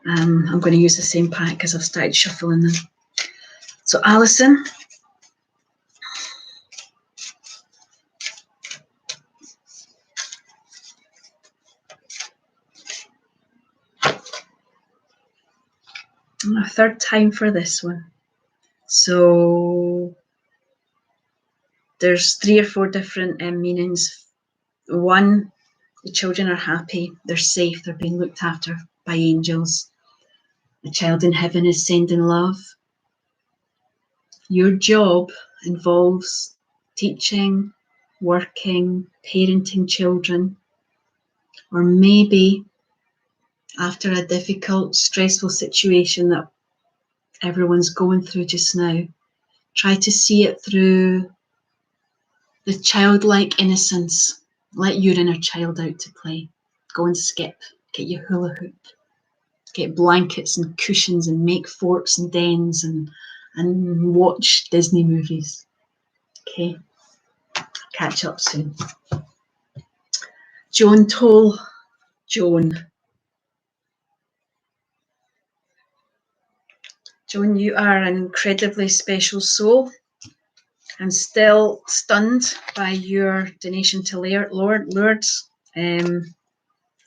I'm going to use the same pack because I've started shuffling them. So Alison, a third time for this one. So there's 3 or 4 different meanings. One, the children are happy, they're safe, they're being looked after by angels. The child in heaven is sending love. Your job involves teaching, working, parenting children, or maybe after a difficult, stressful situation that everyone's going through just now, try to see it through the childlike innocence. Let your inner child out to play. Go and skip, get your hula hoop, get blankets and cushions and make forts and dens and watch Disney movies. Okay, catch up soon. Joan Toll, Joan, you are an incredibly special soul. I'm still stunned by your donation to Lourdes, and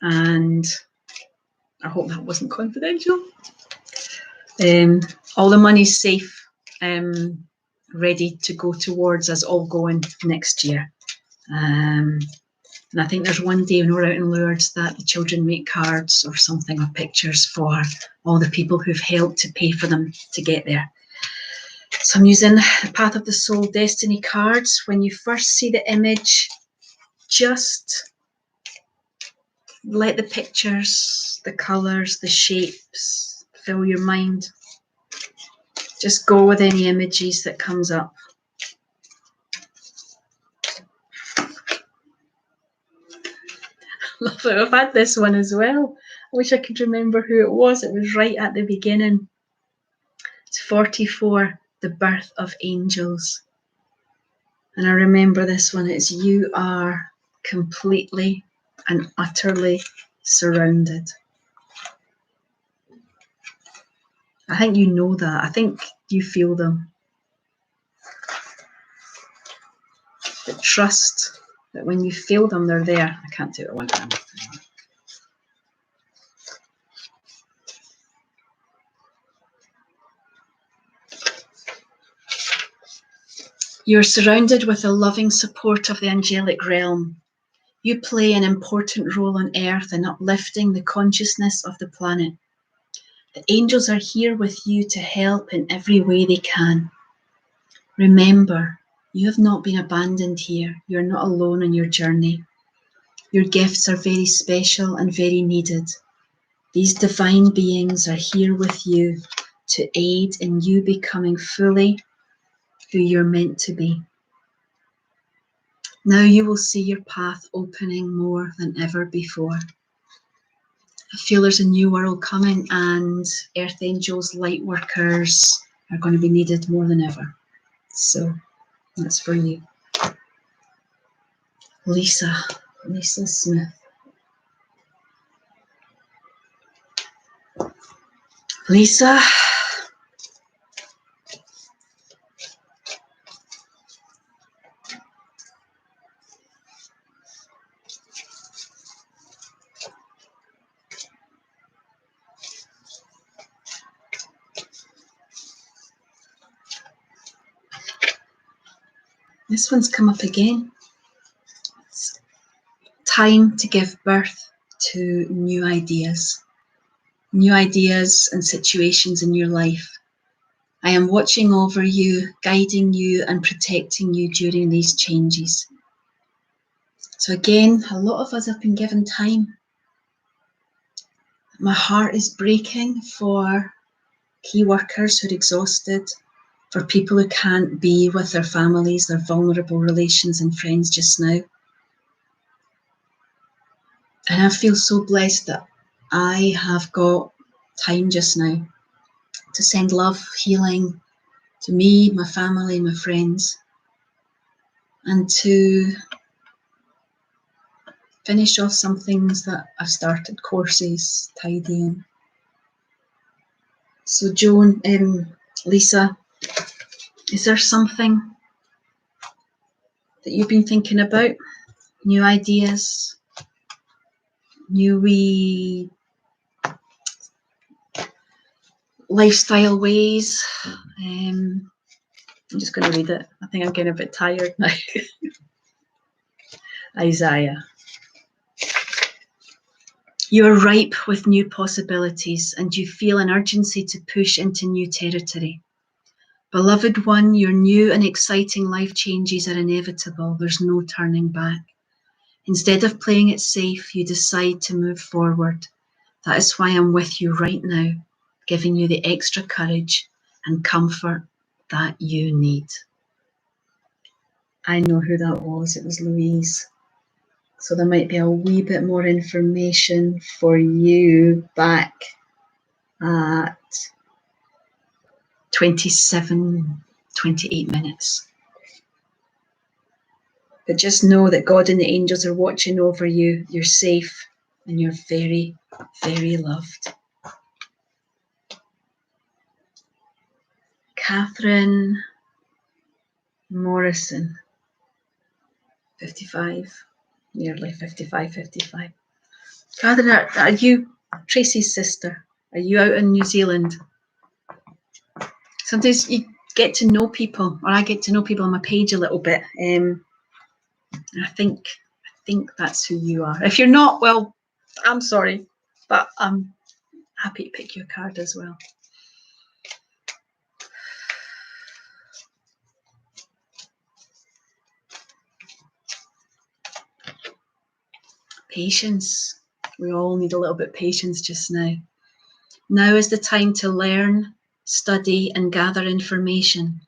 I hope that wasn't confidential. All the money's safe, ready to go towards us all going next year. And I think there's one day when we're out in Lourdes that the children make cards or something, or pictures for all the people who've helped to pay for them to get there. So I'm using the Path of the Soul Destiny cards. When you first see the image, just let the pictures, the colours, the shapes fill your mind. Just go with any images that comes up. Love it. I've had this one as well. I wish I could remember who it was. It was right at the beginning. It's 44, the birth of angels. And I remember this one. It's you are completely and utterly surrounded. I think you know that. I think you feel them. But trust that when you feel them, they're there. I can't do it at one time. You're surrounded with the loving support of the angelic realm. You play an important role on Earth in uplifting the consciousness of the planet. The angels are here with you to help in every way they can. Remember, you have not been abandoned here. You're not alone on your journey. Your gifts are very special and very needed. These divine beings are here with you to aid in you becoming fully who you're meant to be. Now you will see your path opening more than ever before. I feel there's a new world coming, and Earth Angels, light workers are going to be needed more than ever. So that's for you. Lisa Smith. Lisa. This one's come up again. It's time to give birth to new ideas and situations in your life. I am watching over you, guiding you and protecting you during these changes. So again, a lot of us have been given time. My heart is breaking for key workers who are exhausted, for people who can't be with their families, their vulnerable relations and friends just now. And I feel so blessed that I have got time just now to send love, healing to me, my family, my friends, and to finish off some things that I've started, courses, tidying. So Joan, Lisa, is there something that you've been thinking about? New ideas, new wee lifestyle ways? I'm just going to read it. I think I'm getting a bit tired now. Isaiah. You are ripe with new possibilities and you feel an urgency to push into new territory. Beloved one, your new and exciting life changes are inevitable. There's no turning back. Instead of playing it safe, you decide to move forward. That is why I'm with you right now, giving you the extra courage and comfort that you need. I know who that was. It was Louise. So there might be a wee bit more information for you back at 28 minutes. But just know that God and the angels are watching over you. You're safe and you're very, very loved. Catherine Morrison, 55, nearly 55. Catherine, are you Tracy's sister? Are you out in New Zealand? Sometimes you get to know people, or I get to know people on my page a little bit. I think that's who you are. If you're not, well, I'm sorry, but I'm happy to pick your card as well. Patience. We all need a little bit of patience just now. Now is the time to learn, study, and gather information.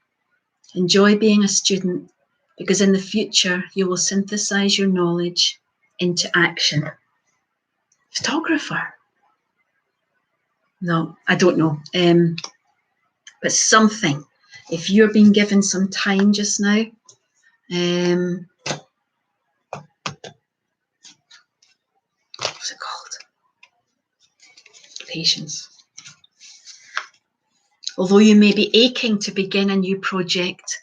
Enjoy being a student, because in the future you will synthesize your knowledge into action. Photographer? No, I don't know. But something. If you're being given some time just now, what's it called? Patience. Although you may be aching to begin a new project,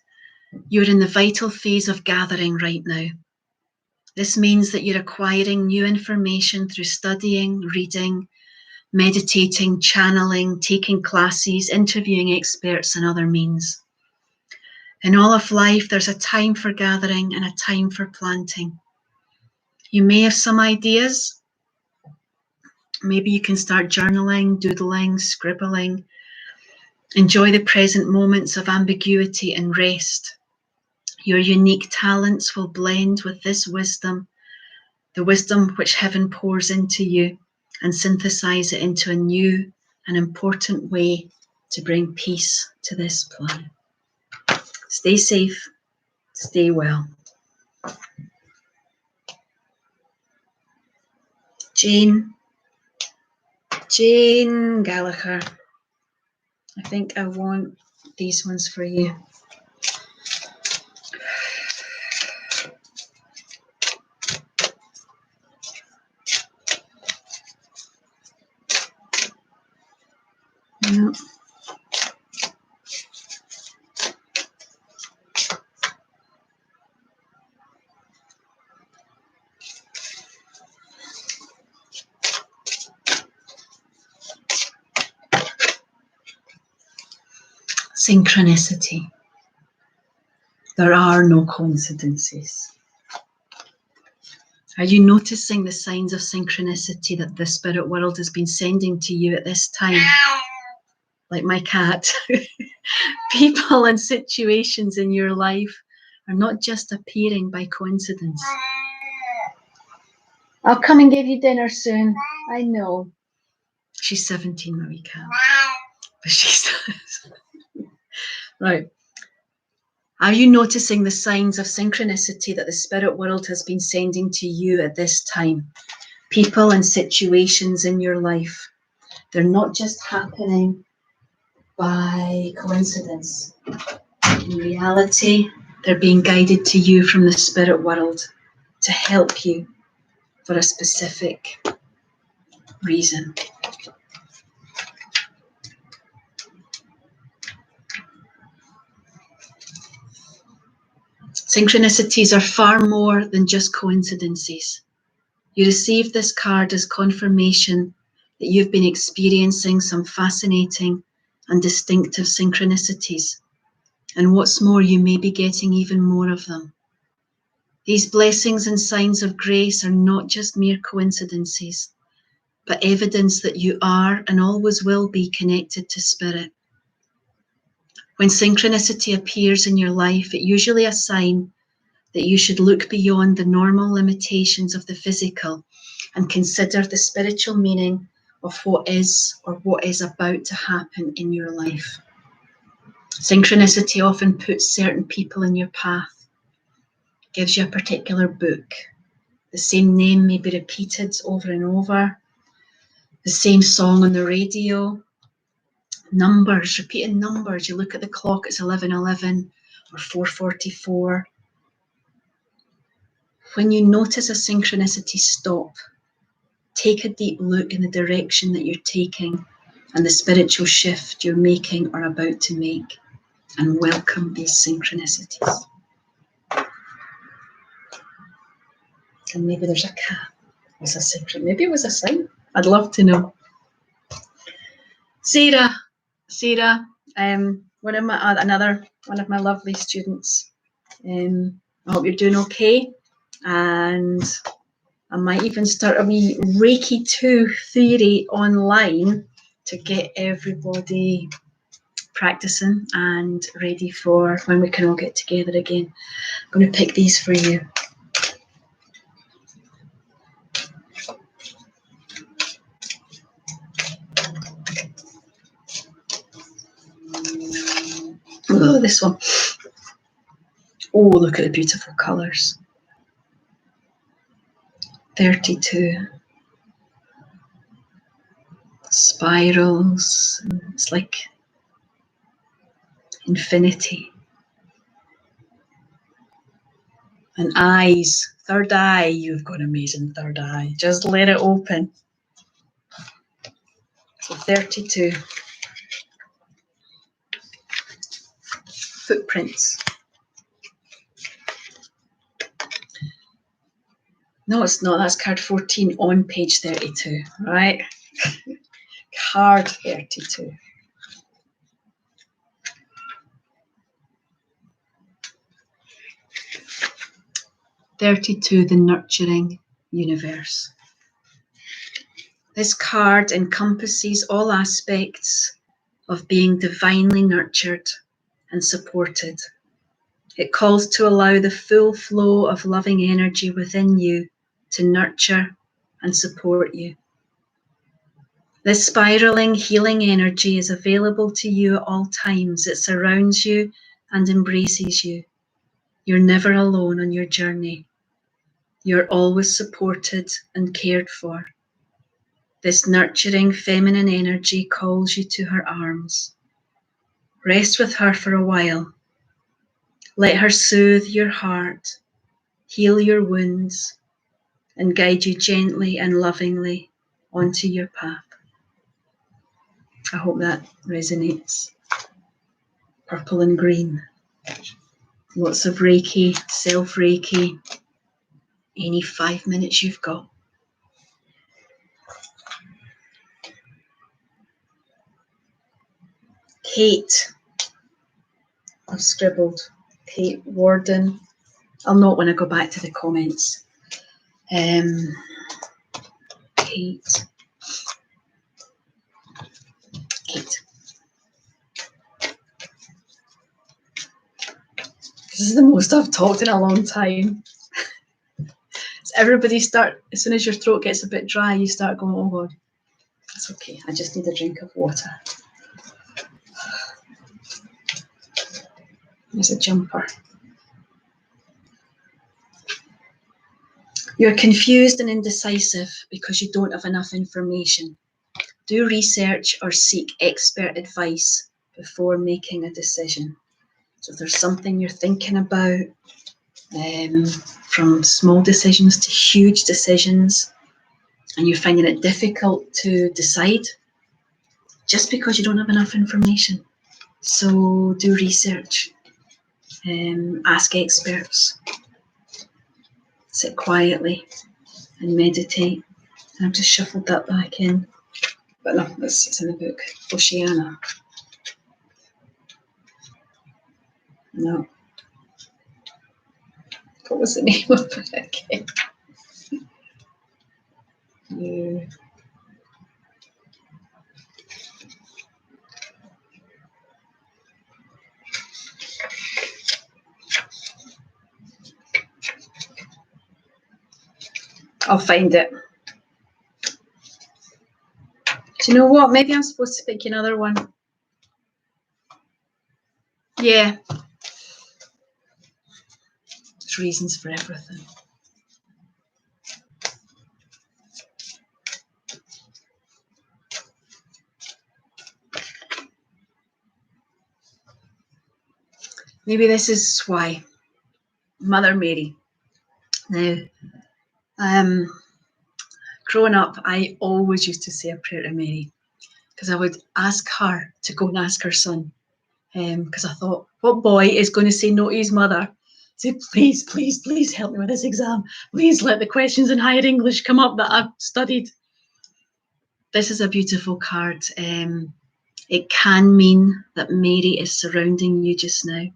you're in the vital phase of gathering right now. This means that you're acquiring new information through studying, reading, meditating, channeling, taking classes, interviewing experts, and other means. In all of life, there's a time for gathering and a time for planting. You may have some ideas. Maybe you can start journaling, doodling, scribbling. Enjoy the present moments of ambiguity and rest. Your unique talents will blend with this wisdom, the wisdom which heaven pours into you, and synthesize it into a new and important way to bring peace to this planet. Stay safe, stay well. Jane Gallagher. I think I want these ones for you. No. Synchronicity. There are no coincidences. Are you noticing the signs of synchronicity that the spirit world has been sending to you at this time? Like my cat. People and situations in your life are not just appearing by coincidence. I'll come and give you dinner soon. I know. She's 17, my wee cat. But she's right. Are you noticing the signs of synchronicity that the spirit world has been sending to you at this time? People and situations in your life. They're not just happening by coincidence. In reality, they're being guided to you from the spirit world to help you for a specific reason. Synchronicities are far more than just coincidences. You receive this card as confirmation that you've been experiencing some fascinating and distinctive synchronicities. And what's more, you may be getting even more of them. These blessings and signs of grace are not just mere coincidences, but evidence that you are and always will be connected to spirit. When synchronicity appears in your life, it's usually a sign that you should look beyond the normal limitations of the physical and consider the spiritual meaning of what is or what is about to happen in your life. Synchronicity often puts certain people in your path, gives you a particular book. The same name may be repeated over and over, the same song on the radio, numbers, repeating numbers. You look at the clock, it's 11:11 or 4:44. When you notice a synchronicity, stop. Take a deep look in the direction that you're taking and the spiritual shift you're making or about to make, and welcome these synchronicities. And maybe there's a cat. Was a synchron. Maybe it was a sign. I'd love to know. Sarah, one of my lovely students. I hope you're doing okay, and I might even start a wee Reiki 2 theory online to get everybody practicing and ready for when we can all get together again. I'm going to pick these for you. Oh, this one. Oh, look at the beautiful colours. 32. Spirals. It's like infinity. And eyes. Third eye. You've got an amazing third eye. Just let it open. So 32. Footprints. No, it's not. That's card 14 on page 32, right? Card 32. The nurturing universe. This card encompasses all aspects of being divinely nurtured and supported. It calls to allow the full flow of loving energy within you to nurture and support you. This spiraling, healing energy is available to you at all times. It surrounds you and embraces you. You're never alone on your journey. You're always supported and cared for. This nurturing feminine energy calls you to her arms. Rest with her for a while. Let her soothe your heart, heal your wounds, and guide you gently and lovingly onto your path. I hope that resonates. Purple and green. Lots of Reiki, self-Reiki. Any 5 minutes you've got. Kate. I've scribbled. Kate Warden. I'll note when I go back to the comments. Kate. This is the most I've talked in a long time. So everybody as soon as your throat gets a bit dry, you start going, oh God. That's okay. I just need a drink of water. There's a jumper. You're confused and indecisive because you don't have enough information. Do research or seek expert advice before making a decision. So if there's something you're thinking about, from small decisions to huge decisions, and you're finding it difficult to decide, just because you don't have enough information. So do research, ask experts, sit quietly and meditate. And I've just shuffled that back in. But no, it's in the book. Oceana. No. What was the name of it again? You. I'll find it. Do you know what? Maybe I'm supposed to pick another one. Yeah. There's reasons for everything. Maybe this is why. Mother Mary. Now, growing up, I always used to say a prayer to Mary because I would ask her to go and ask her son. Because I thought, what boy is going to say no to his mother? Say, please, please, please help me with this exam. Please let the questions in higher English come up that I've studied. This is a beautiful card. It can mean that Mary is surrounding you just now.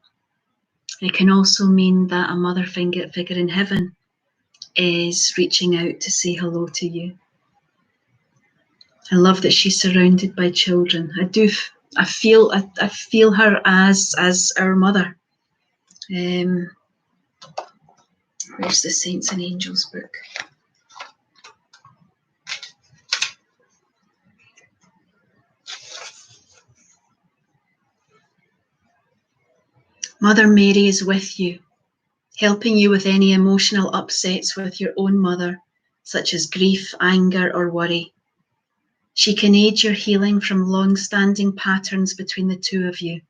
It can also mean that a mother figure in heaven is reaching out to say hello to you. I love that she's surrounded by children. I feel her as our mother. Where's the Saints and Angels book? Mother Mary is with you, helping you with any emotional upsets with your own mother, such as grief, anger, or worry. She can aid your healing from long-standing patterns between the two of you.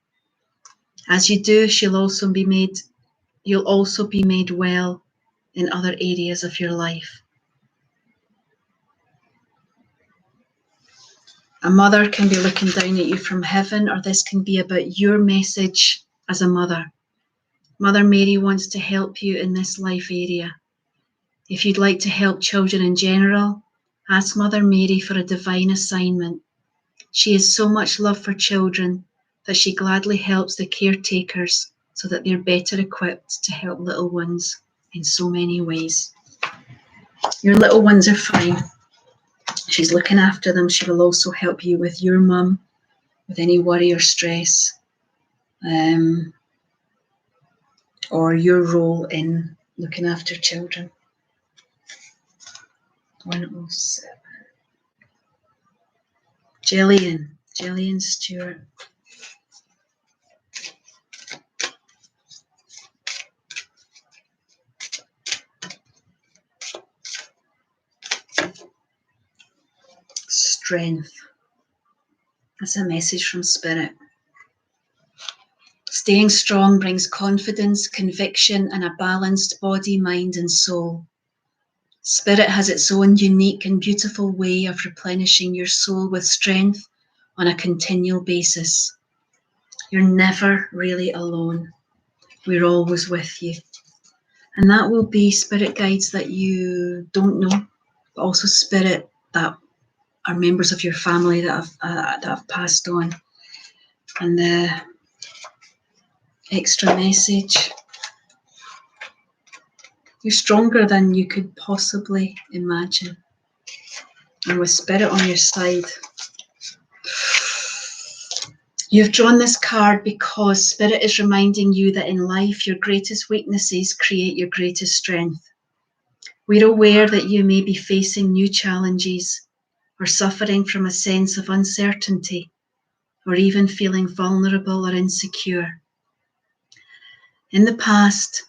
As you do, you'll also be made well in other areas of your life. A mother can be looking down at you from heaven, or this can be about your message as a mother. Mother Mary wants to help you in this life area. If you'd like to help children in general, ask Mother Mary for a divine assignment. She has so much love for children that she gladly helps the caretakers so that they're better equipped to help little ones in so many ways. Your little ones are fine. She's looking after them. She will also help you with your mum, with any worry or stress, or your role in looking after children. 107. Jillian Stewart. Strength. That's a message from Spirit. Staying strong brings confidence, conviction, and a balanced body, mind, and soul. Spirit has its own unique and beautiful way of replenishing your soul with strength on a continual basis. You're never really alone. We're always with you. And that will be spirit guides that you don't know, but also spirit that are members of your family that have passed on. And the extra message: you're stronger than you could possibly imagine. And with Spirit on your side, you've drawn this card because Spirit is reminding you that in life, your greatest weaknesses create your greatest strength. We're aware that you may be facing new challenges or suffering from a sense of uncertainty, or even feeling vulnerable or insecure. In the past,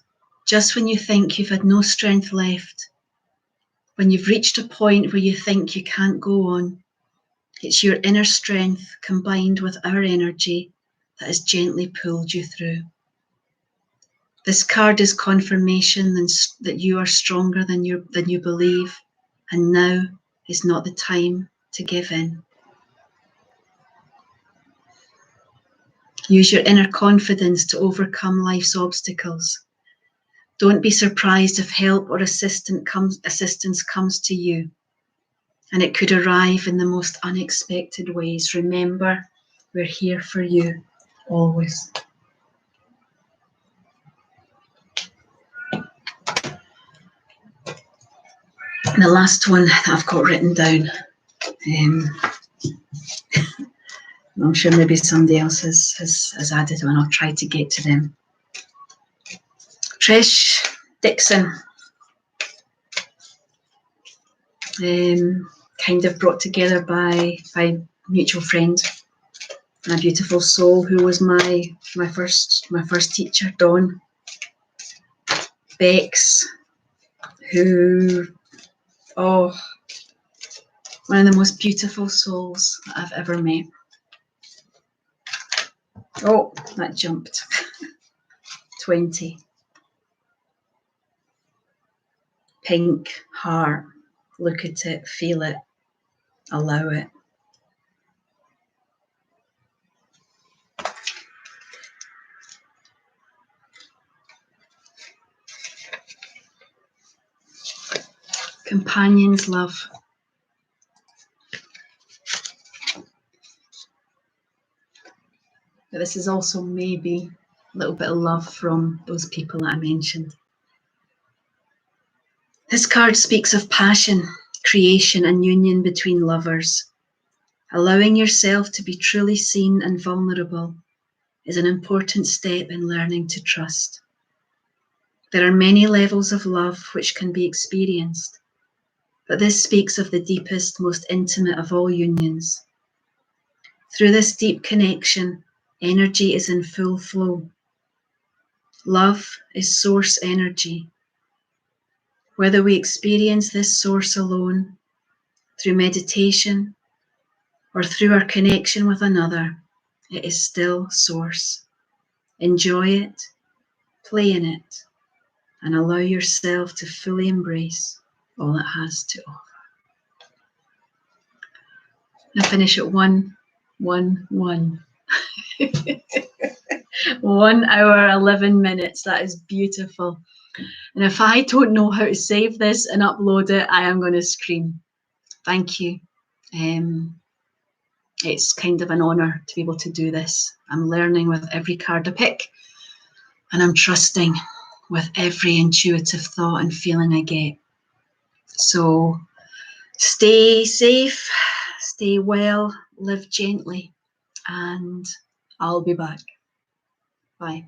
just when you think you've had no strength left, when you've reached a point where you think you can't go on, it's your inner strength combined with our energy that has gently pulled you through. This card is confirmation that you are stronger than you believe, and now is not the time to give in. Use your inner confidence to overcome life's obstacles. Don't be surprised if help or assistance comes to you, and it could arrive in the most unexpected ways. Remember, we're here for you, always. And the last one that I've got written down, I'm sure maybe somebody else has added one. I'll try to get to them. Trish Dixon. kind of brought together by mutual friends and a beautiful soul who was my first teacher, Dawn. Bex, who, oh, one of the most beautiful souls that I've ever met. Oh, that jumped. 20. Pink heart. Look at it, feel it, allow it. Companion's love. But this is also maybe a little bit of love from those people that I mentioned. This card speaks of passion, creation, and union between lovers. Allowing yourself to be truly seen and vulnerable is an important step in learning to trust. There are many levels of love which can be experienced, but this speaks of the deepest, most intimate of all unions. Through this deep connection, energy is in full flow. Love is source energy. Whether we experience this source alone, through meditation, or through our connection with another, it is still source. Enjoy it, play in it, and allow yourself to fully embrace all it has to offer. I finish at 1:11. 1 hour, 11 minutes. That is beautiful. And if I don't know how to save this and upload it, I am going to scream. Thank you. It's kind of an honor to be able to do this. I'm learning with every card I pick, and I'm trusting with every intuitive thought and feeling I get. So stay safe, stay well, live gently, and I'll be back. Bye.